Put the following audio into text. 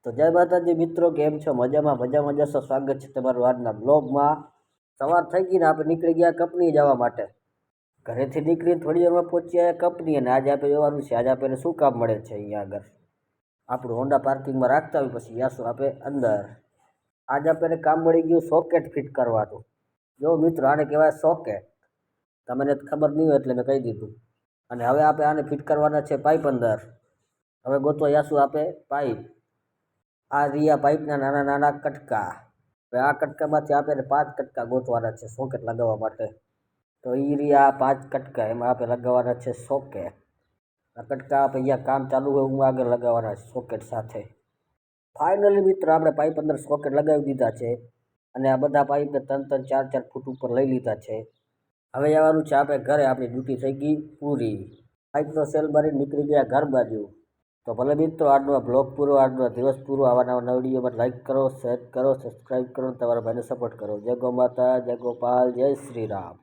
તો જય માતાજી મિત્રો, કેમ છો? મજામાં જશો. સ્વાગત છે તમારું આજના બ્લોગમાં. સવાર થઈ ગઈ ને આપણે નીકળી ગયા કંપની જવા માટે. ઘરેથી નીકળીને થોડી વારમાં પહોંચી આવ્યા કંપની. અને આજે આપણે જવાનું છે. આજે આપણને શું કામ મળે છે અહીંયા આગળ આપણું હોન્ડા પાર્કિંગમાં રાખતા હોય, પછી જાશું આપણે અંદર. આજે આપણને કામ મળી ગયું સોકેટ ફિટ કરવાનું. જો મિત્રો, આને કહેવાય સોકેટ. તમને ખબર નહીં હોય એટલે મેં કહી દીધું. અને હવે આપણે આને ફિટ કરવાના છે પાઇપ અંદર. હવે ગોતવા જાશું આપણે પાઇપ. આ રહ્યા પાઇપના નાના નાના કટકા. હવે આ કટકામાંથી આપણે 5 કટકા ગોતવાના છે સોકેટ લગાવવા માટે. તો એ રહ્યા 5 કટકા, એમાં આપણે લગાવવાના છે સોકેટ. આ કટકા આપણે અહીંયા કામ ચાલુ હોય હું આગળ લગાવવાના છે સોકેટ સાથે. ફાઇનલી મિત્રો, આપણે પાઇપ અંદર સોકેટ લગાવી દીધા છે. અને આ બધા પાઇપને 3-3, 4-4 ફૂટ ઉપર લઈ લીધા છે. હવે આવવાનું છે આપણે ઘરે. આપણી ડ્યુટી થઈ ગઈ પૂરી. પાઇપનો સેલ મારી નીકળી ગયા ઘર બાજુ. તો ભલે મિત્રો, આજનો બ્લોગ પૂરો, આજનો દિવસ પૂરો. આવા નવા વિડીયોમાં લાઈક કરો, શેર કરો, સબસ્ક્રાઈબ કરો, તમારા ભાઈને સપોર્ટ કરો. જય ગો માતા, જય ગોપાલ, જય શ્રી રામ.